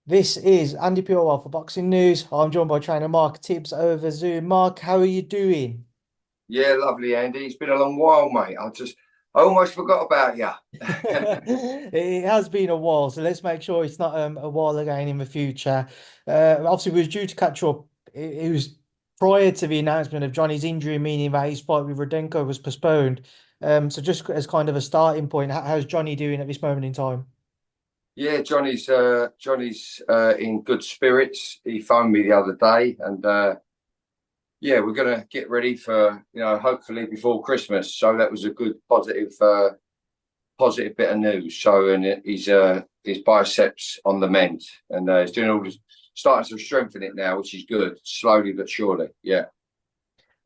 This is Andy Purewal for Boxing News. I'm joined by trainer Mark Tibbs over Zoom. Mark, how are you doing? Yeah, lovely, Andy. It's been a long while, mate. I almost forgot about you. It has been a while, so let's make sure it's not a while again in the future. Obviously, we was due to catch up. It was prior to the announcement of Johnny's injury, meaning that his fight with Rodenko was postponed. So just as kind of a starting point, how's Johnny doing at this moment in time? Yeah, Johnny's in good spirits. He phoned me the other day, and yeah, we're gonna get ready for hopefully before Christmas. So that was a good positive bit of news. So he's his biceps on the mend, and he's doing all this, starting to strengthen it now, which is good, slowly but surely. Yeah.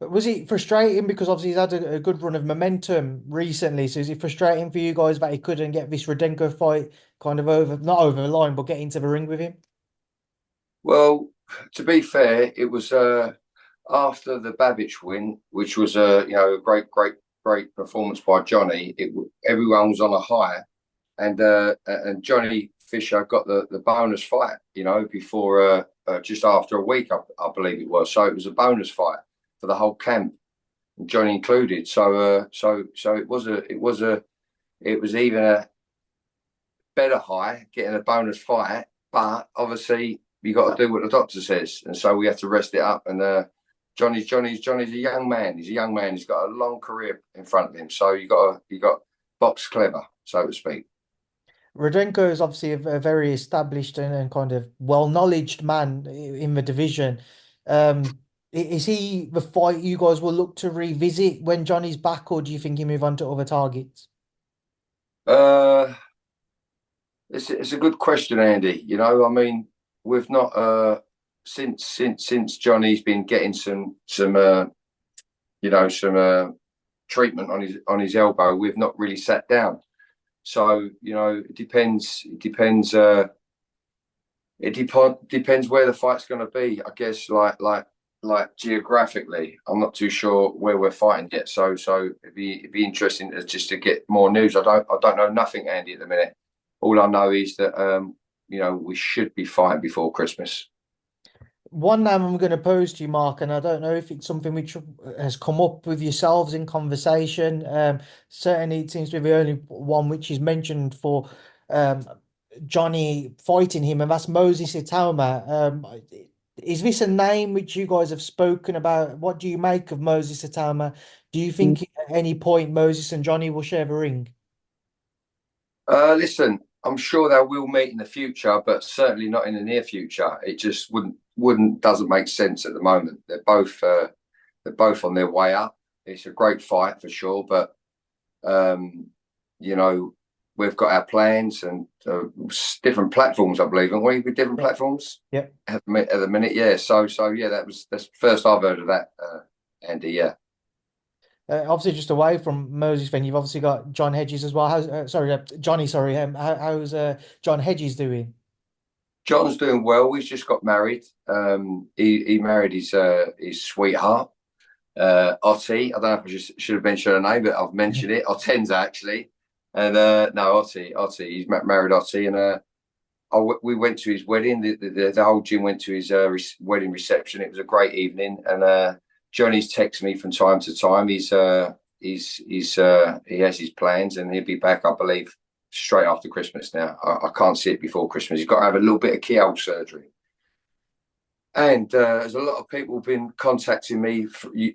But was it frustrating because obviously he's had a good run of momentum recently? So is it frustrating for you guys that he couldn't get this Rodenko fight kind of over, not over the line, but get into the ring with him? Well, to be fair, it was after the Babbage win, which was a great performance by Johnny. Everyone was on a high, and Johnny Fisher got the bonus fight. Before just after a week, I believe it was. So it was a bonus fight for the whole camp, Johnny included. So it was even a better high getting a bonus fight, but obviously you got to do what the doctor says, and so we have to rest it up. And Johnny's a young man. He's a young man. He's got a long career in front of him. So you got box clever, so to speak. Rodenko is obviously a very established and kind of well-knowledged man in the division. Is he the fight you guys will look to revisit when Johnny's back, or do you think he move on to other targets? Uh, it's a good question, Andy. I mean, we've not since Johnny's been getting some treatment on his elbow. We've not really sat down. So it depends. It depends where the fight's going to be. I guess like geographically, I'm not too sure where we're fighting yet. So it'd be interesting just to get more news. I don't know nothing, Andy, at the minute. All I know is that we should be fighting before Christmas. One name I'm going to pose to you, Mark, and I don't know if it's something which has come up with yourselves in conversation. Certainly, it seems to be the only one which is mentioned for um, Johnny fighting him, and that's Moses Itauma. Is this a name which you guys have spoken about? What do you make of Moses Itauma? Do you think at any point Moses and Johnny will share the ring? Listen, I'm sure they will meet in the future, but certainly not in the near future. It just wouldn't doesn't make sense at the moment. They're both on their way up. It's a great fight for sure, but um, you know we've got our plans and different platforms, I believe, and we with different Yeah. platforms Yeah. at the minute. Yeah, so yeah, that's the first I've heard of that, Andy. Yeah. Obviously, just away from Moses, then you've obviously got John Hedges as well. How's sorry, Johnny? Sorry, how's John Hedges doing? John's doing well. He's just got married. He married his sweetheart, Otti. I don't know if I should have mentioned her name, but I've mentioned it. Ottenza actually, and no, Otti. He's married Otti, and we went to his wedding. The whole gym went to his wedding reception. It was a great evening, and Johnny's texted me from time to time. He has his plans, and he'll be back, I believe, straight after Christmas. Now, I can't see it before Christmas. He's got to have a little bit of keyhole surgery. And there's a lot of people been contacting me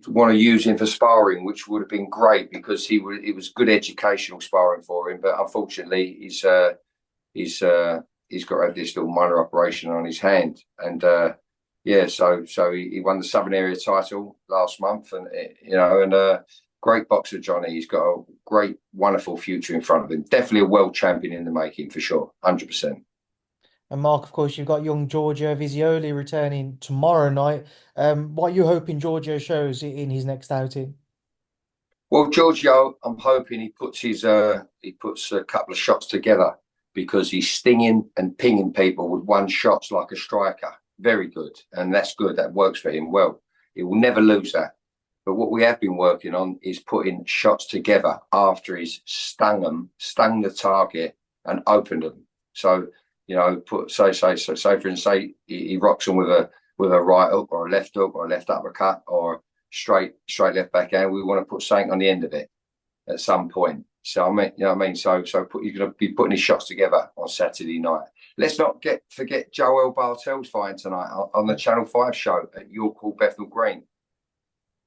want to use him for sparring, which would have been great because it was good educational sparring for him. But unfortunately, he's got to have this little minor operation on his hand, and yeah, so he won the Southern Area title last month, and great boxer Johnny. He's got a great, wonderful future in front of him. Definitely a world champion in the making for sure, 100%. And Mark, of course, you've got young Giorgio Visioli returning tomorrow night. What are you hoping Giorgio shows in his next outing? Well, Giorgio, I'm hoping he puts a couple of shots together because he's stinging and pinging people with one shots like a striker. Very good, and that's good. That works for him well. He will never lose that. But what we have been working on is putting shots together after he's stung the target and opened them. So You know, say for instance, say he rocks him with a right hook or a left hook or a left uppercut or straight left backhand. We want to put something on the end of it at some point. So I mean, you know what I mean. You're going to be putting his shots together on Saturday night. Let's not forget Joel Bartel's fighting tonight on the Channel 5 show at York Hall, Bethnal Green.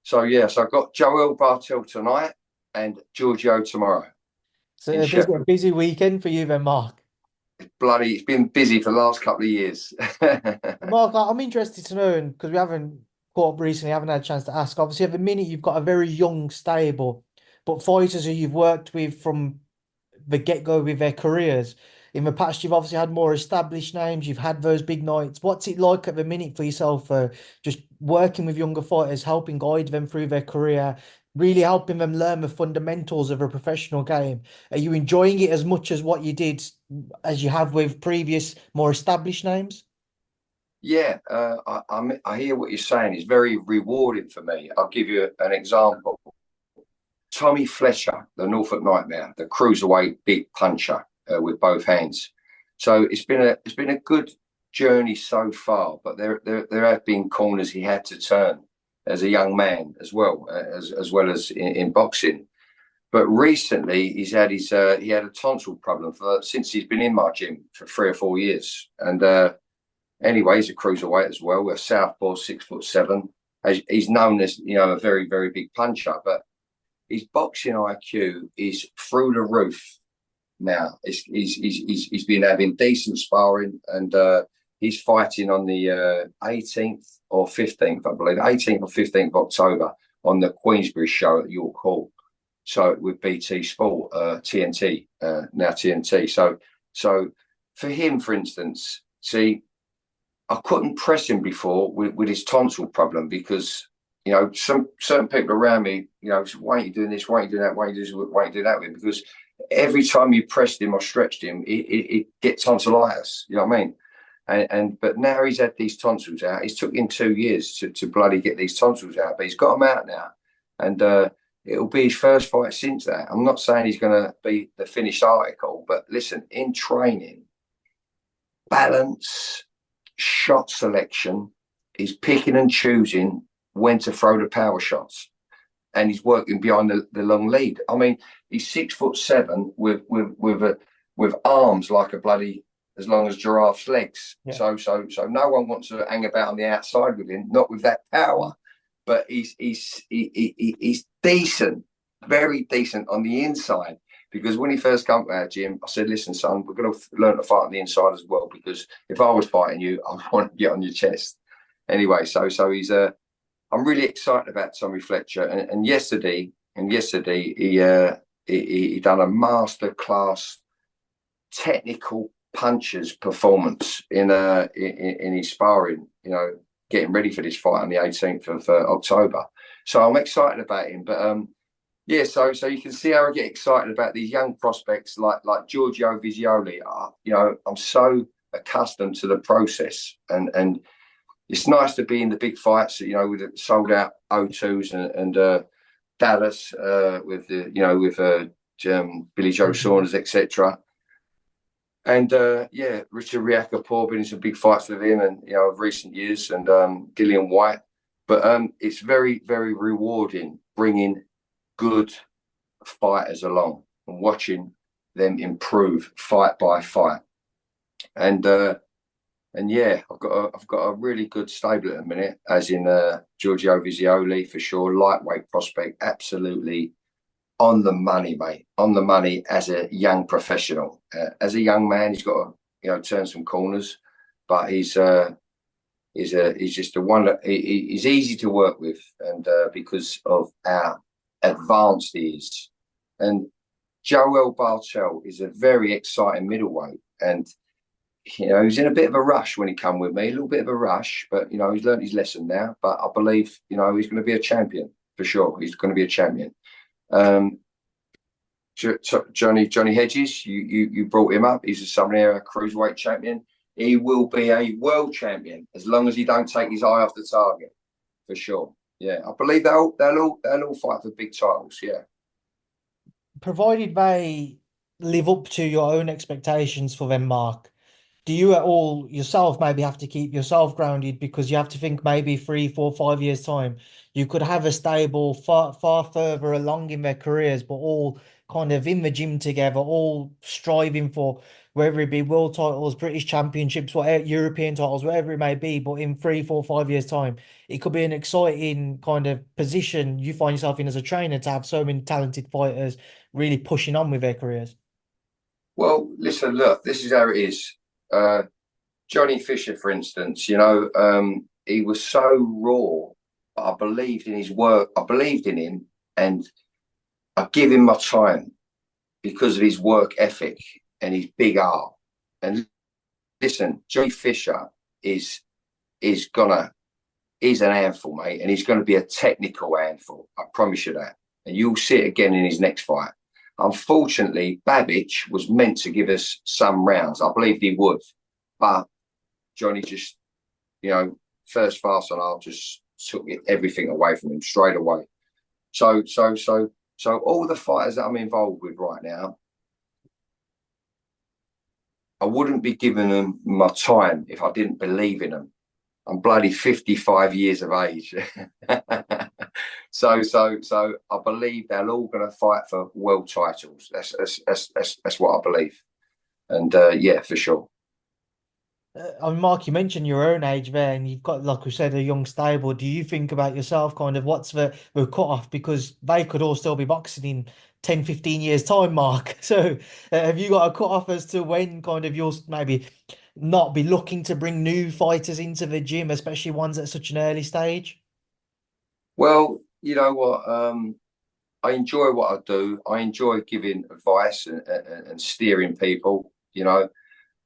So yeah, so I've got Joel Bartel tonight and Giorgio tomorrow So in a Sheffield. busy weekend for you then, Mark. It's been busy for the last couple of years. Mark, I'm interested to know, and because we haven't caught up recently, haven't had a chance to ask. Obviously, at the minute, you've got a very young stable, but fighters who you've worked with from the get-go with their careers. In the past, you've obviously had more established names. You've had those big nights. What's it like at the minute for yourself, just working with younger fighters, helping guide them through their career, really helping them learn the fundamentals of a professional game? Are you enjoying it as much as what you did as you have with previous, more established names? Yeah, I hear what you're saying. It's very rewarding for me. I'll give you an example. Tommy Fletcher, the Norfolk Nightmare, the cruiserweight big puncher with both hands. So it's been a good journey so far, but there have been corners he had to turn as a young man as well as in boxing. But recently he had a tonsil problem since he's been in my gym for 3 or 4 years, and anyway, he's a cruiserweight as well. A southpaw, 6'7". He's known as a very very big puncher, but his boxing IQ is through the roof now. He's been having decent sparring, and he's fighting on the 18th or 15th, I believe, 18th or 15th of October on the Queensberry show at York Hall. So with BT Sport, TNT, now TNT. So for him, for instance, see, I couldn't press him before with his tonsil problem because some certain people around me, said, why aren't you doing this? Why aren't you doing that? Why aren't you doing this? Why aren't you doing that with him? Because every time you pressed him or stretched him, it gets tonsillitis. You know what I mean? But now he's had these tonsils out. It's took him 2 years to bloody get these tonsils out, but he's got them out now, and it'll be his first fight since that. I'm not saying he's going to be the finished article, but listen, in training, balance, shot selection, he's picking and choosing when to throw the power shots, and he's working behind the long lead. I mean, he's 6'7" with arms like a bloody as long as giraffes' legs. Yeah. So no one wants to hang about on the outside with him, not with that power. But he's decent, very decent on the inside. Because when he first came to our gym, I said, listen, son, we're going to learn to fight on the inside as well. Because if I was fighting you, I want to get on your chest. Anyway, so he's I'm really excited about Tommy Fletcher. And yesterday he done a masterclass technical punches performance in his sparring. Getting ready for this fight on the 18th of October. So I'm excited about him. But yeah, so you can see how I get excited about these young prospects like Giorgio Visioli. I'm so accustomed to the process, and it's nice to be in the big fights. With the sold out O2s and Dallas with Billy Joe Saunders, etc. And Richard Riacapor been in some big fights with him, and of recent years, and Dillian White. But it's very very rewarding bringing good fighters along and watching them improve fight by fight. And yeah, I've got a really good stable at the minute, as in Giorgio Visioli for sure, lightweight prospect, absolutely on the money, mate, on the money as a young professional. As a young man, he's got to turn some corners, but he's just a wonder. He's easy to work with, and because of how advanced he is. And Joel Bartel is a very exciting middleweight, and he's in a bit of a rush when he come with me, a little bit of a rush, but he's learned his lesson now. But I believe he's going to be a champion for sure. He's going to be a champion. Johnny Hedges, you brought him up. He's a Southern Area cruiserweight champion. He will be a world champion as long as he don't take his eye off the target, for sure. Yeah, I believe they'll all fight for big titles. Yeah, Provided they live up to your own expectations for them, Mark. do you at all yourself maybe have to keep yourself grounded because you have to think maybe 3, 4, 5 years time you could have a stable far further along in their careers, but all kind of in the gym together, all striving for whether it be world titles, British championships, whatever, European titles, whatever it may be. But in 3, 4, 5 years time, it could be an exciting kind of position you find yourself in as a trainer to have so many talented fighters really pushing on with their careers. Well, listen, look, this is how it is. Uh, Johnny Fisher, for instance, he was so raw. But I believed in his work. I believed in him, and I give him my time because of his work ethic and his big heart. And listen, Johnny Fisher is is gonna is an handful, mate, and he's going to be a technical handful. I promise you that. And you'll see it again in his next fight. Unfortunately, Babbage was meant to give us some rounds. I believed he would, but Johnny just, first fast and I just took everything away from him straight away. So all the fighters that I'm involved with right now, I wouldn't be giving them my time if I didn't believe in them. I'm bloody 55 years of age. So I believe they're all going to fight for world titles. That's what I believe. And yeah, for sure. I mean, Mark, you mentioned your own age there, and you've got, like we said, a young stable. Do you think about yourself, kind of what's the cutoff? Because they could all still be boxing in 10, 15 years' time, Mark. So have you got a cutoff as to when kind of you'll maybe not be looking to bring new fighters into the gym, especially ones at such an early stage? Well, you know what? I enjoy what I do. I enjoy giving advice and steering people.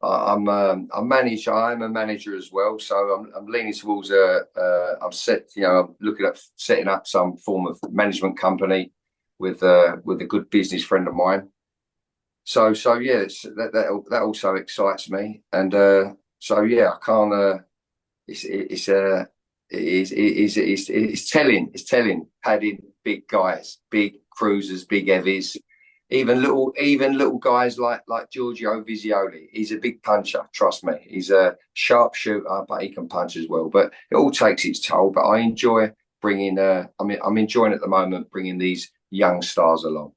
I manage. I'm a manager as well, so I'm leaning towards I'm looking at setting up some form of management company with a good business friend of mine. So yeah, that also excites me, and so yeah, I can't. It's telling. It's telling. Padding, big guys, big cruisers, big heavies, even little guys like Giorgio Visioli. He's a big puncher. Trust me. He's a sharp shooter, but he can punch as well. But it all takes its toll. But I enjoy bringing. I'm enjoying at the moment bringing these young stars along.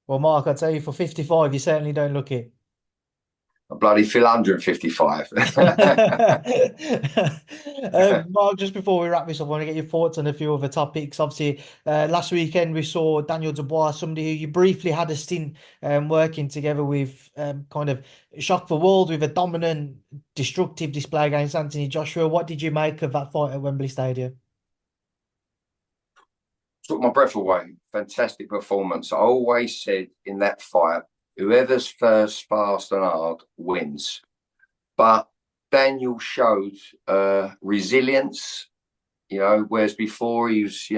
Well, Mark, I tell you, for 55, you certainly don't look it. I bloody feel 155. Mark, just before we wrap this up, I want to get your thoughts on a few other topics. Obviously, last weekend we saw Daniel Dubois, somebody who you briefly had a stint working together with, kind of shocked the world with a dominant, destructive display against Anthony Joshua. What did you make of that fight at Wembley Stadium? Took my breath away. Fantastic performance. I always said in that fight, whoever's first, fast, and hard wins. But Daniel showed resilience. Whereas before he was, he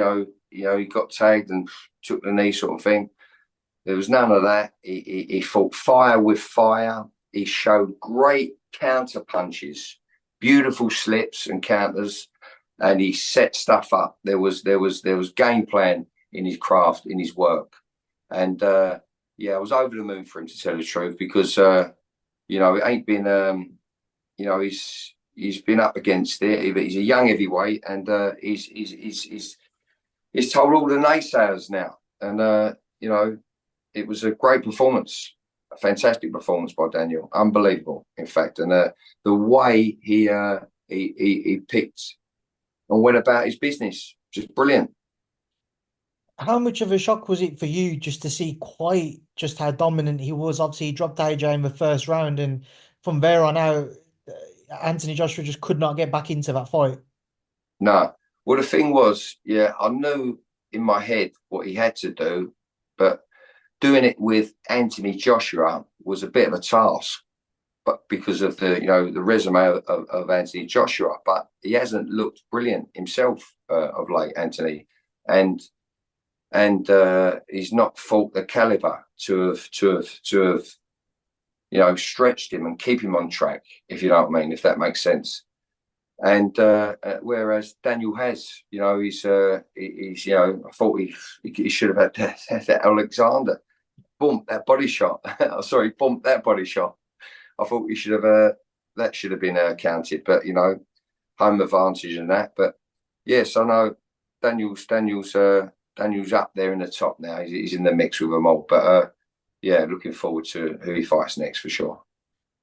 got tagged and took the knee, sort of thing. There was none of that. He fought fire with fire. He showed great counter punches, beautiful slips and counters, and he set stuff up. There was game plan in his craft, in his work, and yeah, I was over the moon for him, to tell the truth, because it ain't been he's been up against it. He's a young heavyweight, and he's told all the naysayers now, and it was a great performance, a fantastic performance by Daniel, unbelievable, in fact, and the way he picked and went about his business, just brilliant. How much of a shock was it for you just to see quite just how dominant he was? Obviously, he dropped AJ in the first round, and from there on out, Anthony Joshua just could not get back into that fight. No, well, the thing was, yeah, I knew in my head what he had to do, but doing it with Anthony Joshua was a bit of a task, but because of the resume of Anthony Joshua, but he hasn't looked brilliant himself of late, Anthony, and he's not fought the caliber to have stretched him and keep him on track, if you know what I mean, if that makes sense. And whereas Daniel has, he's I thought he should have had that Alexander bump that body shot. Sorry, bump that body shot. I thought we should have that should have been counted, but you know, home advantage and that. But yes, I know Daniel's up there in the top now. He's in the mix with them all. But yeah, looking forward to who he fights next for sure.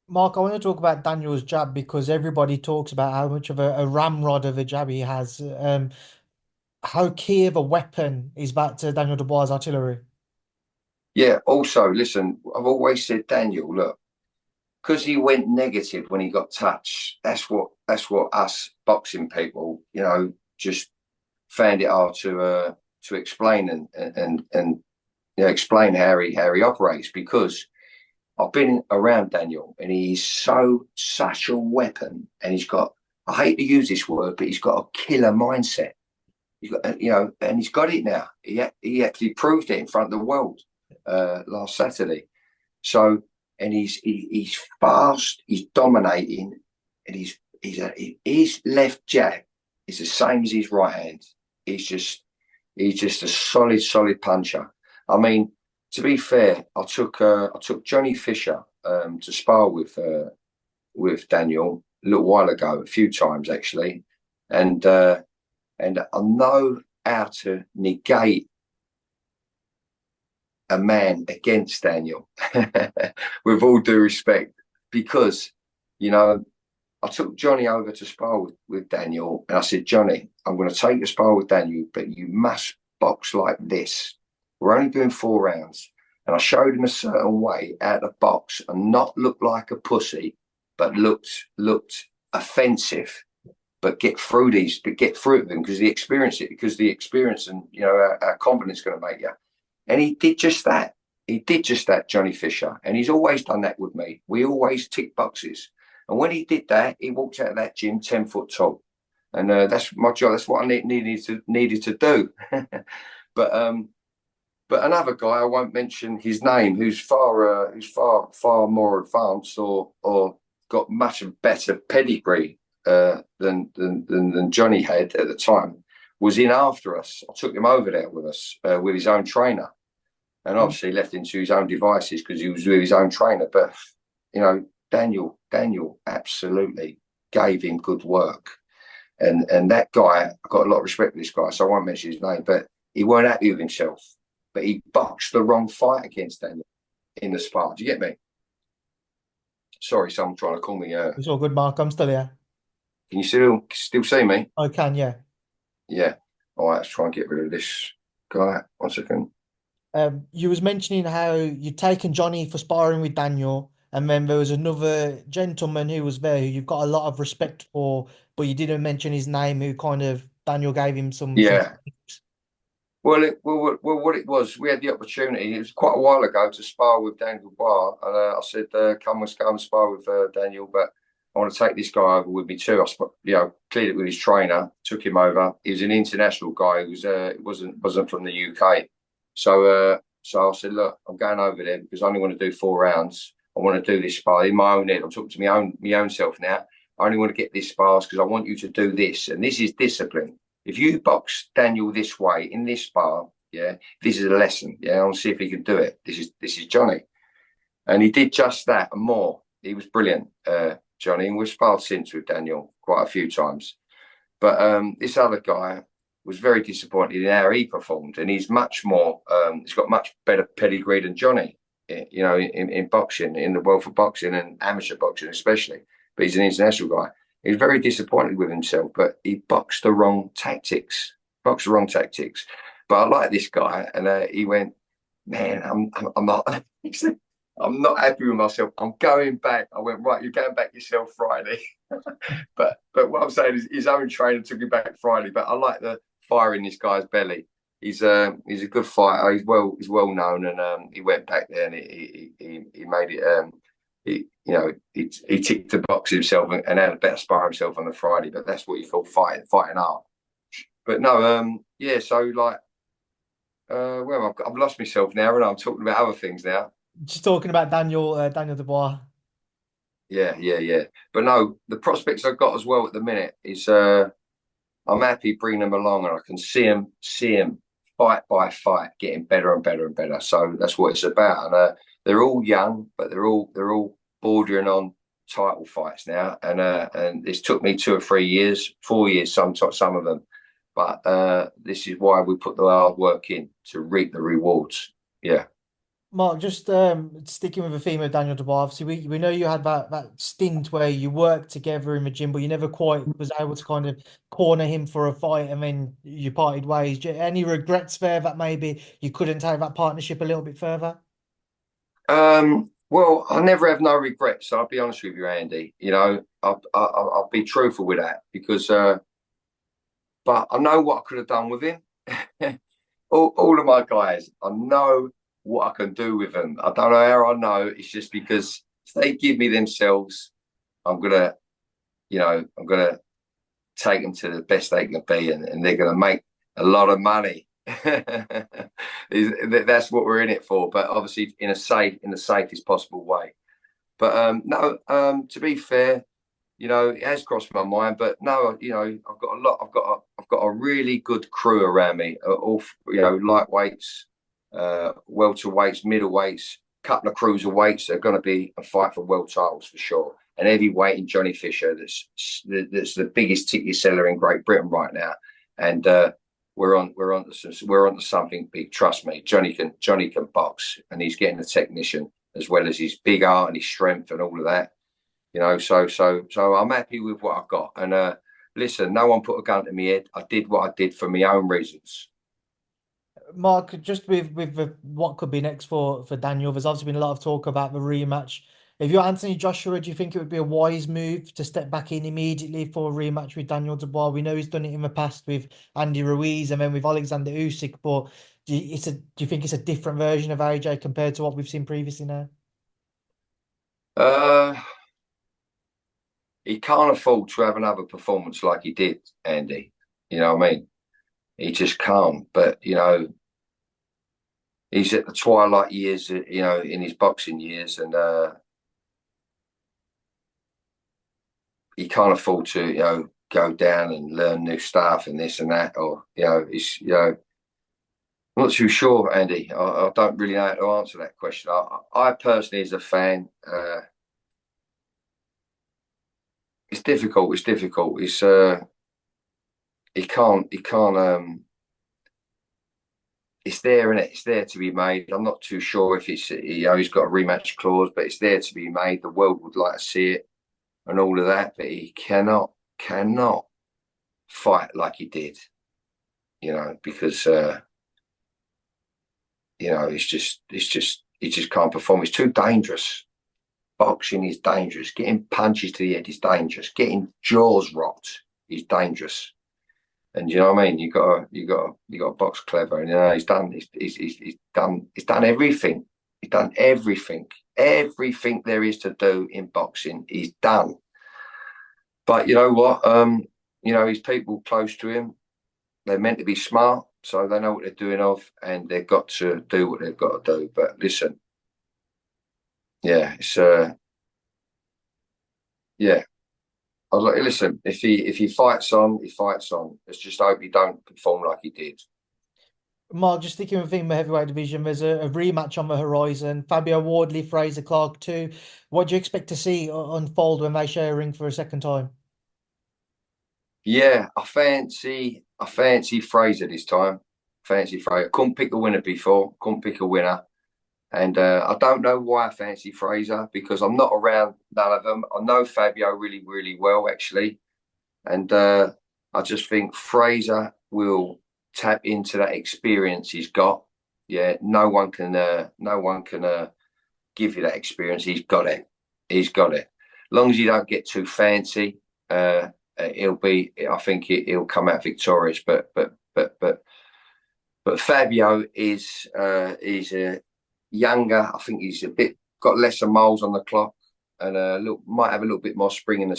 Mark, I want to talk about Daniel's jab because everybody talks about how much of a ramrod of a jab he has. How key of a weapon is that to Daniel Dubois' artillery? Yeah. Also, listen, I've always said Daniel, look, because he went negative when he got touched. That's what us boxing people, you know, just found it hard to explain and you know, explain how he operates because I've been around Daniel and he's such a weapon and he's got, I hate to use this word, but he's got a killer mindset. He's got, you know, and he's got it now. He actually proved it in front of the world last Saturday. So, and he's fast, he's dominating, and his left jab is the same as his right hand. He's just a solid puncher. I mean, to be fair, I took Johnny Fisher to spar with Daniel a little while ago, a few times actually, and I know how to negate a man against Daniel, with all due respect, because you know I took Johnny over to spar with Daniel, and I said, Johnny, I'm going to take you to spar with Daniel, but you must box like this. We're only doing 4 rounds. And I showed him a certain way out of the box and not look like a pussy, but looked offensive. But get through them because the experience and you know our confidence is going to make you. And he did just that. He did just that, Johnny Fisher, and he's always done that with me. We always tick boxes. And when he did that, he walked out of that gym 10 foot tall, and that's my job. That's what I needed to do. But another guy, I won't mention his name, who's far more advanced or got much better pedigree than Johnny had at the time, was in after us. I took him over there with us with his own trainer, and obviously left him to his own devices because he was with his own trainer. But you know, Daniel absolutely gave him good work, and that guy, I got a lot of respect for this guy, so I won't mention his name, but he weren't happy with himself. But he boxed the wrong fight against Daniel in the spar. Do you get me? Sorry, someone trying to call me. It's all good, Mark. I'm still here. Can you still see me? I can, yeah. Yeah. All right, let's try and get rid of this guy. 1 second. You was mentioning how you'd taken Johnny for sparring with Daniel, and then there was another gentleman who was there who you've got a lot of respect for, but you didn't mention his name, who kind of Daniel gave him some Yeah. Well, what it was, we had the opportunity. It was quite a while ago to spar with Daniel Dubois, and I said, "Come, let's go and spar with Daniel." But I want to take this guy over with me too. Cleared it with his trainer, took him over. He was an international guy. He was wasn't from the UK. So I said, "Look, I'm going over there because I only want to do 4 rounds. I want to do this spar in my own head. I'm talking to my own self now. I only want to get this spars because I want you to do this, and this is discipline." If you box Daniel this way in this spar, yeah, this is a lesson. Yeah, I want to see if he can do it. This is Johnny, and he did just that and more. He was brilliant, Johnny, and we've sparred since with Daniel quite a few times. But this other guy was very disappointed in how he performed, and he's much more. He's got much better pedigree than Johnny. You know, in boxing, in the world of boxing and amateur boxing especially. But he's an international guy. He's very disappointed with himself, but he boxed the wrong tactics. But I like this guy, and he went, "Man, I'm not." He said, "I'm not happy with myself. I'm going back." I went, "Right, you're going back yourself Friday." but what I'm saying is, his own trainer took him back Friday. But I like the fire in this guy's belly. He's a good fighter. He's well known, and he went back there and he made it. He ticked the box himself and had a better spar himself on the Friday, but that's what you call fighting art. But no, yeah. So like, well, I've lost myself now, and I'm talking about other things now. Just talking about Daniel Dubois. Yeah. But no, the prospects I've got as well at the minute is I'm happy bringing them along, and I can see them fight by fight getting better and better and better. So that's what it's about, and they're all young, but they're all bordering on title fights now, and it's took me 2 or 3 years, 4 years, some of them. But this is why we put the hard work in to reap the rewards. Yeah. Mark, just sticking with the theme of Daniel Dubois, obviously we know you had that stint where you worked together in the gym, but you never quite was able to kind of corner him for a fight, and then you parted ways. Any regrets there that maybe you couldn't take that partnership a little bit further? Well, I never have no regrets. I'll be honest with you, Andy. You know, I'll be truthful with that because, but I know what I could have done with him. All of my guys, I know what I can do with them. I don't know how I know. It's just because if they give me themselves, I'm gonna, I'm gonna take them to the best they can be, and they're gonna make a lot of money. That's what we're in it for. But obviously, in the safest possible way. But no, to be fair, it has crossed my mind, but no, I've got a lot. I've got a really good crew around me. All lightweights, welterweights, middleweights, couple of cruiserweights. They're going to be a fight for world titles for sure. And heavyweight in Johnny Fisher. That's the biggest ticket seller in Great Britain right now. And we're onto something big. Trust me, Johnny can box, and he's getting a technician as well as his big heart and his strength and all of that. So I'm happy with what I've got. And listen, no one put a gun to my head. I did what I did for my own reasons. Mark, just with what could be next for Daniel, there's obviously been a lot of talk about the rematch. If you're Anthony Joshua, do you think it would be a wise move to step back in immediately for a rematch with Daniel Dubois? We know he's done it in the past with Andy Ruiz and then with Alexander Usyk, but do you think it's a different version of AJ compared to what we've seen previously now? Uh, he can't afford to have another performance like he did, Andy. You know what I mean? He just can't. But he's at the twilight years, in his boxing years, and he can't afford to, go down and learn new stuff and this and that. Or I'm not too sure, Andy. I don't really know how to answer that question. I personally, as a fan, it's difficult. It's difficult. He can't. It's there, and it's there to be made. I'm not too sure if it's he's got a rematch clause, but it's there to be made. The world would like to see it and all of that, but he cannot fight like he did. Because he just can't perform. It's too dangerous. Boxing is dangerous. Getting punches to the head is dangerous. Getting jaws rocked is dangerous. And you know what I mean? You got to box clever. And he's done everything. He's done everything. Everything there is to do in boxing, he's done. But you know what? His people close to him, they're meant to be smart, so they know what they're doing and they've got to do what they've got to do. But listen, yeah, it's yeah. I was like, listen, if he fights on, he fights on. Let's just hope he don't perform like he did. Mark, just sticking with the heavyweight division, there's a rematch on the horizon. Fabio Wardley, Fraser Clark too. What do you expect to see unfold when they share a ring for a second time? Yeah, I fancy Fraser this time. Fancy Fraser. Couldn't pick a winner before. Couldn't pick a winner. And I don't know why I fancy Fraser because I'm not around none of them. I know Fabio really, really well, actually. And I just think Fraser will tap into that experience he's got. Yeah, no one can give you that experience. He's got it. He's got it. As long as you don't get too fancy, I think he'll come out victorious. But Fabio is a younger. I think he's got lesser miles on the clock, and might have a little bit more spring in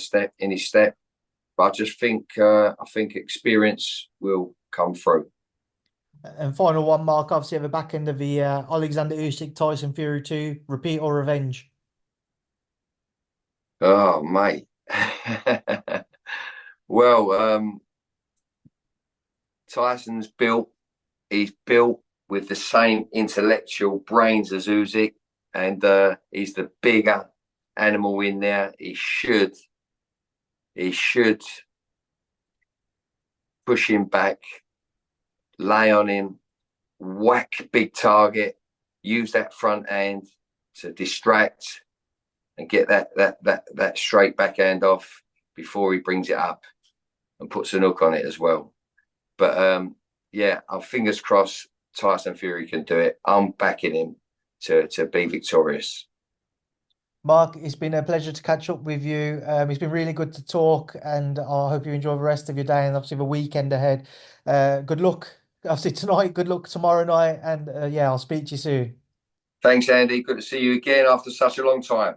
his step. But I just think experience will come through. And final one, Mark, obviously at the back end of the Alexander Usyk Tyson Fury 2, repeat or revenge? Oh, mate. Well, Tyson's built. He's built with the same intellectual brains as Usyk, and he's the bigger, animal in there. He should push him back, lay on him, whack big target, use that front hand to distract and get that straight backhand off before he brings it up and puts an hook on it as well. But yeah, I'm fingers crossed Tyson Fury can do it. I'm backing him to be victorious. Mark, it's been a pleasure to catch up with you. It's been really good to talk, and I hope you enjoy the rest of your day and obviously the weekend ahead. Good luck, obviously tonight. Good luck tomorrow night, and yeah, I'll speak to you soon. Thanks, Andy. Good to see you again after such a long time.